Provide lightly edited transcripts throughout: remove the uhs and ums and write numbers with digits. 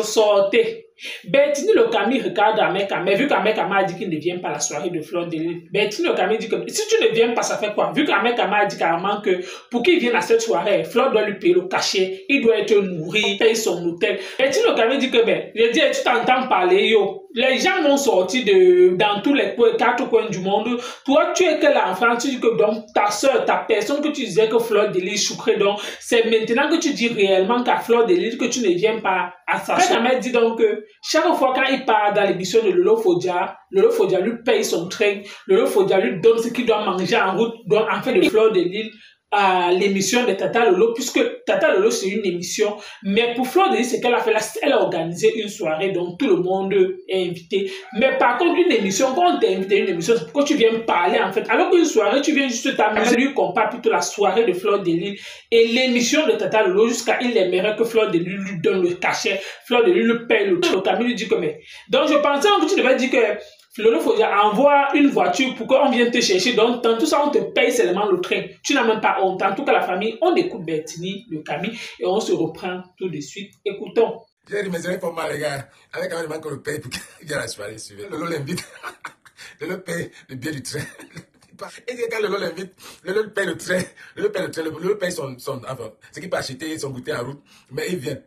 sortez. Bertini le Camille regarde Ameka, mais vu qu'Ameka m'a dit qu'il ne vient pas à la soirée de Fleur de Lys, Bertini le Camille dit que si tu ne viens pas, ça fait quoi? Vu qu'Ameka m'a dit carrément que pour qu'il vienne à cette soirée, Fleur doit lui payer le cachet, il doit être nourri, payer son hôtel. Bertini le Camille dit que ben, il dit, tu t'entends parler, yo. Les gens vont sortir dans tous les quatre coins du monde. Toi, tu es quel enfant? Tu dis que donc ta soeur, ta personne que tu disais que Fleur de Lys choucrait, donc c'est maintenant que tu dis réellement qu'à Fleur de Lys que tu ne viens pas à sa soirée. Ahmed dit donc que chaque fois quand il part dans l'émission de Lolo Fodia lui paye son train, Lolo Fodia lui donne ce qu'il doit manger en route, donc en fait de Fleur de Lys à l'émission de Tata Lolo, puisque Tata Lolo c'est une émission, mais pour Fleur de Lys, c'est qu'elle a fait là, elle a organisé une soirée, donc tout le monde est invité. Mais par contre, une émission, quand on t'invite à une émission, c'est pourquoi tu viens parler en fait. Alors qu'une soirée, tu viens juste t'amuser, lui compare plutôt la soirée de Fleur de Lys et l'émission de Tata Lolo, jusqu'à il aimerait que Fleur de Lys lui donne le cachet, Fleur de Lys lui paye le truc. Camille lui dit que mais. Donc je pensais que tu devais dire que Lolo Fodia envoie une voiture pour qu'on vienne te chercher. Donc, dans tout ça, on te paye seulement le train. Tu n'as même pas honte. En tout cas, la famille, on écoute Bertini, le Camille, et on se reprend tout de suite. Écoutons. J'ai dit, mais c'est pas mal, les gars. Avec un élément qu'on le paye pour qu'il vienne à la soirée suivante. Lolo l'invite. Lolo paye le billet du train. Et quand Lolo l'invite, Lolo paye le train. Lolo paye son enfin, ce qu'il peut acheter, son goûter en route. Mais il vient.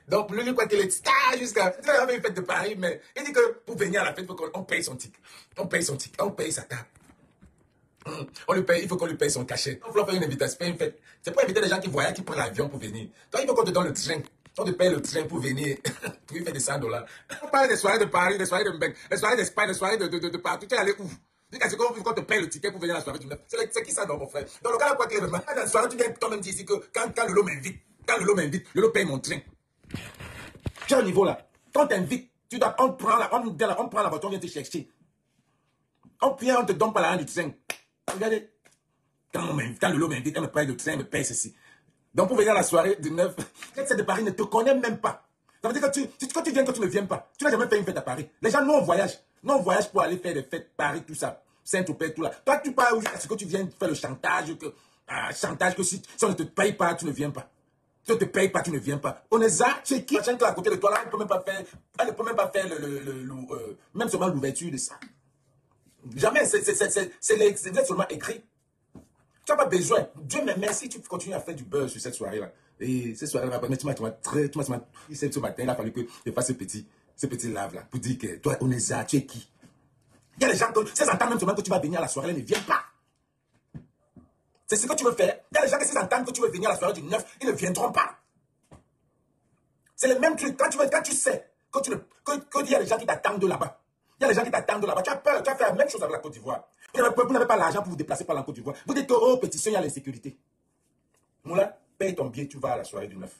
Donc, Lolo croit qu'il est star jusqu'à une fête de Paris, mais il dit que pour venir à la fête, il faut qu'on paye son ticket. On paye son ticket, on paye sa table. On lui paye, il faut qu'on lui paye son cachet. On fait une invitation, fait une fête. C'est pour inviter les gens qui voyagent, qui prennent l'avion pour venir. Donc, il faut qu'on te donne le train. On te paye le train pour venir. Pour lui faire des $100. On parle des soirées de Paris, des soirées de Mbec, des soirées d'Espagne, des soirées de partout. Tu es allé où? C'est qu'on te paye le ticket pour venir à la soirée du 9. C'est qui ça, non, mon frère? Dans le cas, quoi qu'il y ait dans la soirée, tu viens toi-même dire ici que quand Lolo m'invite, Lolo paye mon train. Tu es au niveau là. Quand on t'invite, on prend la voiture, on vient te chercher. On vient, on te donne pas l'argent du train. Regardez. Quand Lolo m'invite, elle me paye le train, elle me paye ceci. Donc pour venir à la soirée du 9, cette de Paris ne te connaît même pas. Ça veut dire que quand tu viens, quand tu ne viens pas, tu n'as jamais fait une fête à Paris. Les gens, nous on voyage. Nous on voyage pour aller faire des fêtes Paris, tout ça. Saint-Tropez, tout là. Toi tu parles parce que tu viens faire le chantage, que si on ne te paye pas, tu ne viens pas. Si on ne te paye pas, tu ne viens pas. On est ça, c'est qui? La chaîne à côté de toi là, elle ne peut même pas faire, même seulement l'ouverture de ça. Jamais, c'est seulement écrit. Tu n'as pas besoin. Dieu me merci, tu continues à faire du buzz sur cette soirée-là. Et cette soirée-là, mais tu m'as ce matin, il a fallu que je fasse ce petit lave-là pour dire que toi, on est ça, tu es qui? Il y a des gens, s'ils entendent même seulement que tu vas venir à la soirée, ils ne viennent pas. C'est ce que tu veux faire. Il y a des gens qui s'ils entendent que tu veux venir à la soirée du 9, ils ne viendront pas. C'est le même truc. Quand tu sais qu'il y a des gens qui t'attendent de là-bas. Il y a des gens qui t'attendent de là-bas. Tu as peur, tu as fait la même chose avec la Côte d'Ivoire. Vous n'avez pas l'argent pour vous déplacer par la Côte d'Ivoire. Vous dites que, oh, pétition, il y a l'insécurité. Moula, paye ton billet, tu vas à la soirée du 9.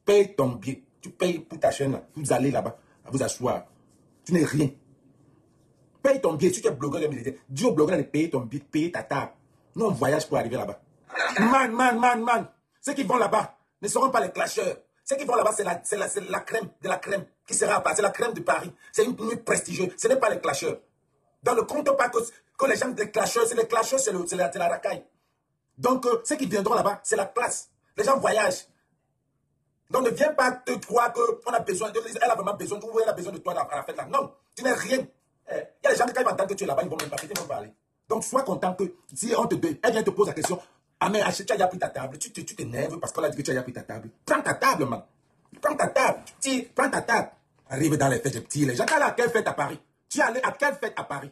Paye ton billet. Tu payes pour ta chaîne, là. Vous allez là-bas, à vous asseoir. Tu n'es rien. Paye ton billet. Si tu es blogueur de militaire, dis au blogueur de payer ton billet, payer ta table. Nous, on voyage pour arriver là-bas. Man. Ceux qui vont là-bas ne seront pas les clasheurs. Ceux qui vont là-bas, c'est la crème de la crème qui sera à Paris. C'est la crème de Paris. C'est une nuit prestigieuse. Ce n'est pas les clasheurs. Dans le compte pas que les gens, les clasheurs, c'est la racaille. Donc, ceux qui viendront là-bas, c'est la classe. Les gens voyagent. Donc, ne viens pas te croire qu'on a besoin elle a vraiment besoin, ou elle a besoin de toi à la fête là. Non, tu n'es rien. Il y a des gens qui, quand ils entendent que tu es là-bas, ils vont même pas parler. Donc, sois content que si elle vient te poser la question, ah mais tu as déjà pris ta table, tu t'énerves parce qu'on a dit que tu as déjà pris ta table. Prends ta table, man. Prends ta table. Prends ta table. Arrive dans les fêtes de petits. Les gens, à quelle fête à Paris? Tu es allé à quelle fête à Paris?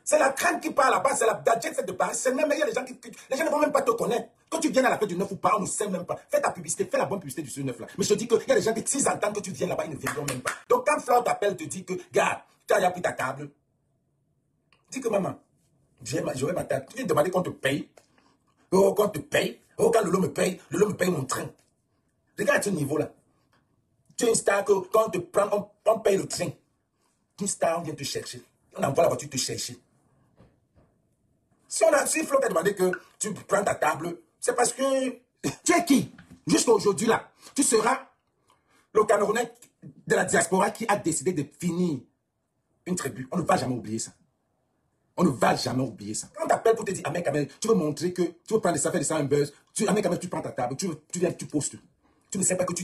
C'est la crème qui parle là-bas, c'est la jet set de Paris. C'est même, il y a des gens les gens ne vont même pas te connaître. Quand tu viens à la fête du 9 ou pas, on ne sait même pas. Fais ta publicité, fais la bonne publicité du 9 là. Mais je te dis qu'il y a des gens qui, s'ils entendent que tu viens là-bas, ils ne viendront même pas. Donc quand Fleur t'appelle, te dit que, gars, tu as déjà pris ta table. Dis que maman, j'aurai ma table. Tu viens demander qu'on te paye. Oh, qu'on te paye. Oh, quand Lolo me paye mon train. Regarde ce niveau-là. Tu es une star que quand on te prend, on paye le train. Une star, on vient te chercher. On envoie la voiture te chercher. Si Flo t'a demandé que tu prends ta table, c'est parce que tu es qui? Jusqu'à aujourd'hui là, tu seras le Camerounais de la diaspora qui a décidé de finir une tribu. On ne va jamais oublier ça. On ne va jamais oublier ça. Quand on t'appelle pour te dire, ah mec, tu veux montrer que tu veux prendre des affaires de ça, un buzz, tu prends ta table, tu viens, tu postes. Tu ne sais pas que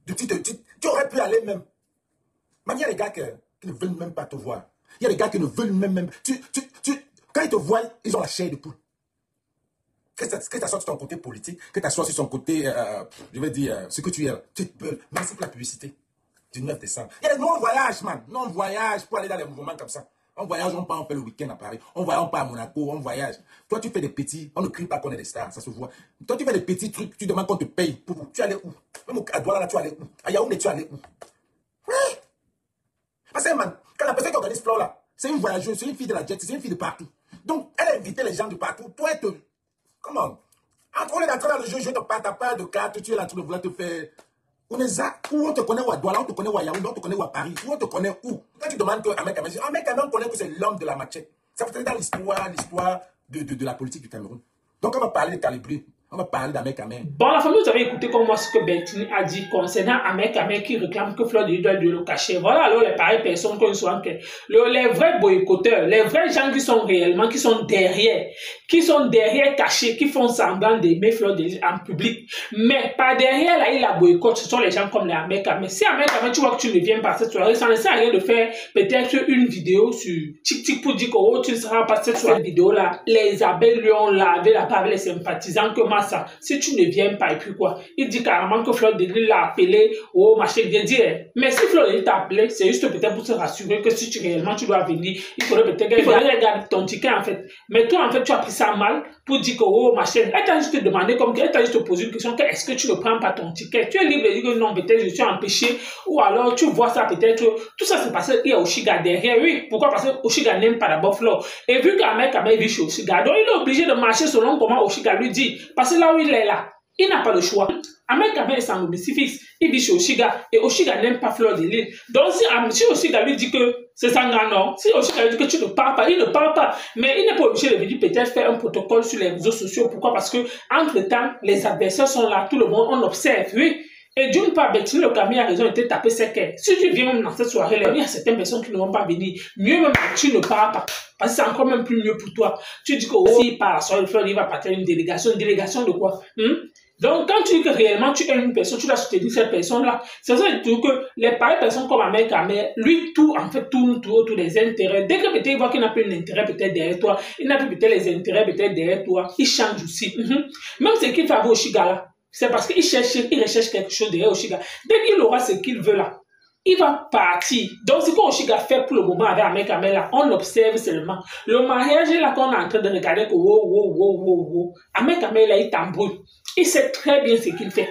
Tu aurais pu aller même. Mais il y a des gars qui ne veulent même pas te voir. Il y a des gars qui ne veulent même... Quand ils te voient, ils ont la chair de poule. Que ça soit sur ton côté politique, que ça soit sur son côté, je veux dire, ce que tu es, tu te peux. Merci pour la publicité du 9 décembre. Il y a des non-voyages, man. Non-voyages pour aller dans des mouvements comme ça. On voyage, on part, on fait le week-end à Paris. On voyage, on part à Monaco, on voyage. Toi, tu fais des petits, on ne crie pas qu'on est des stars, ça se voit. Toi, tu fais des petits trucs, tu demandes qu'on te paye. Tu allais où? Même à Douala, là, tu allais où? À Yaoundé, tu allais où? Oui. Parce que, man, quand la personne qui organise Flore, là, c'est une voyageuse, c'est une fille de la jet, c'est une fille de partout. Donc, elle a invité les gens de partout. Toi, comment? Entre on est entré dans le jeu, je te parle, t'as pas de carte, tu es là en train de vouloir te faire. On est ça, où on te connaît où à Douala, on te connaît où à Yaoundé, on te connaît où à Paris, où on te connaît où? Quand tu demandes qu'un mec on connaît que c'est l'homme de la machette. Ça fait dans l'histoire de la politique du Cameroun. Donc on va parler de Calibri, on va parler d'Ahmed Kamel. Bon, la famille, vous avez écouté comme moi ce que Bertini a dit concernant Ahmed Kamel qui réclame que Fleur de Lys doit le cacher. Voilà alors les pareilles personnes qu'on soit les vrais boycotteurs, les vrais gens qui sont réellement, qui sont derrière cachés, qui font semblant d'aimer Fleur de Lys en public. Mais par derrière, là, il la boycotte, ce sont les gens comme les Ahmed Kamel. Si Ahmed Kamel, tu vois que tu ne viens pas cette soirée, ça ne sert à rien de faire peut-être une vidéo sur TikTok pour dire que oh, tu ne seras pas cette soirée vidéo-là. Les abeilles lui ont lavé la part avec les sympathisants que ça. Si tu ne viens pas, et puis quoi, il dit carrément que Fleur de Lys l'a appelé au marché, il vient dire, mais si Fleur de Lys t'a appelé, c'est juste peut-être pour te rassurer que si tu réellement tu dois venir, il faudrait peut-être regarder ton ticket en fait. Mais toi en fait, tu as pris ça mal pour dire que oh machin, elle t'a juste demandé comme elle t'a juste posé une question, est-ce que tu ne prends pas ton ticket? Tu es libre de dire que non, peut-être je suis empêché, ou alors tu vois ça peut-être, tout ça c'est parce qu'il y a Oshiga derrière, oui, pourquoi? Parce que Oshiga n'aime pas d'abord Fleur. Et vu qu'Ahmed Kamel vit chez Oshiga, donc il est obligé de marcher selon comment Oshiga lui dit. Parce que là où il est là, il n'a pas le choix. Ahmed Kamel est sans fils, il vit chez Oshiga et Oshiga n'aime pas Fleur de Lys. Donc si Oshiga lui dit que c'est Sangano, si Oshiga lui dit que tu ne parles pas, il ne parle pas. Mais il n'est pas obligé de venir peut-être faire un protocole sur les réseaux sociaux. Pourquoi? Parce que entre-temps, les adversaires sont là, tout le monde, on observe, oui. Et d'une part, Bertini Le Camus a raison de te taper ses cœurs. Si tu viens même dans cette soirée, il y a certaines personnes qui ne vont pas venir. Mieux même que tu ne parles pas. Parce que c'est encore même plus mieux pour toi. Tu dis que s'il part à soirée, il va partir à une délégation. Une délégation de quoi? Donc, quand tu dis que réellement tu aimes une personne, tu dois soutenir cette personne-là. C'est ça que les pareilles personnes comme Ahmed Kamel, lui, tout, en fait, tourne autour des intérêts. Dès que peut-être il voit qu'il n'a plus d'intérêt peut-être derrière toi, il n'a plus peut-être les intérêts peut-être derrière toi, il change aussi. Même ce qu'il fait avec Oshiga là, c'est parce qu'il recherche quelque chose derrière Oshiga. Dès qu'il aura ce qu'il veut là, il va partir. Donc, ce qu'Oshiga fait pour le moment avec Ahmed Kamel là, on l'observe seulement. Le mariage là qu'on est en train de regarder que Ahmed Kamel là, il t'embrouille. Il sait très bien ce qu'il fait.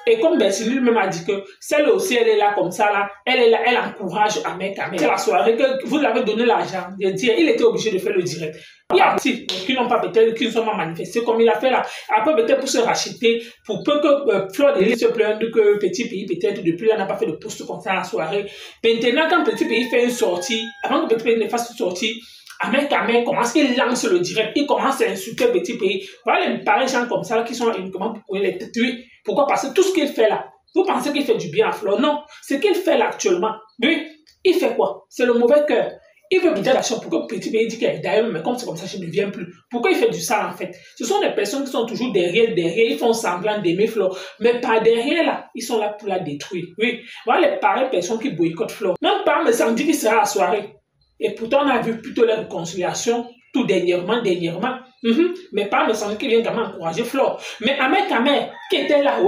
Et comme Bertini lui-même a dit que celle aussi, elle est là comme ça, là, elle est là, elle encourage Ahmed Kamel. C'est la soirée que vous lui avez donné l'argent. Il était obligé de faire le direct. Il y a aussi qui n'ont pas peut-être, qui ne sont pas manifestés comme il a fait là. Après, peut-être pour se racheter, pour peu que Fleur de Lys se plaigne que Petit Pays, peut-être depuis là, n'a pas fait de post comme ça à la soirée. Maintenant, quand Petit Pays fait une sortie, avant que Petit Pays ne fasse une sortie, Ahmed Kamel commence, il lance le direct, il commence à insulter Petit Pays. Voilà les pareils gens comme ça là, qui sont uniquement pour les tuer. Pourquoi? Parce que tout ce qu'il fait là, vous pensez qu'il fait du bien à Fleur? Non, ce qu'il fait là actuellement, lui, il fait quoi? C'est le mauvais cœur. Il veut peut-être l'action pour que Petit Pays dit qu'il est d'ailleurs, mais comme c'est comme ça, je ne viens plus. Pourquoi il fait du sale en fait? Ce sont des personnes qui sont toujours derrière, ils font semblant d'aimer Fleur. Mais par derrière là, ils sont là pour la détruire. Oui, voilà les pareilles personnes qui boycottent Fleur. Même par le samedi qui sera la soirée. Et pourtant, on a vu plutôt la réconciliation, tout dernièrement. Mais pas le samedi qui vient quand même encourager Fleur. Mais Ahmed Kamel, qui était là,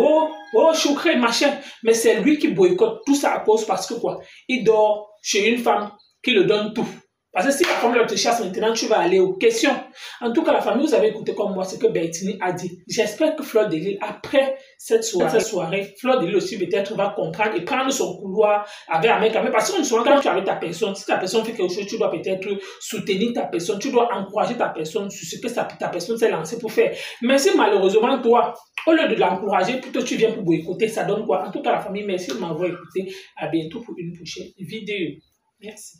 choucré, machin. Mais c'est lui qui boycotte tout ça à cause parce que quoi? Il dort chez une femme qui le donne tout. Parce que si la femme te chasse maintenant, tu vas aller aux questions. En tout cas, la famille, vous avez écouté comme moi ce que Bertini a dit. J'espère que Fleur de Lys, après cette soirée, Fleur de Lys aussi peut-être va comprendre et prendre son couloir avec Ahmed Kamel. Parce que souvent, quand tu es avec ta personne, si ta personne fait quelque chose, tu dois peut-être soutenir ta personne, tu dois encourager ta personne sur ce que ta personne s'est lancée pour faire. Mais si malheureusement, toi, au lieu de l'encourager, plutôt tu viens pour boycotter, ça donne quoi? En tout cas, la famille, merci de m'avoir écouté. À bientôt pour une prochaine vidéo. Merci.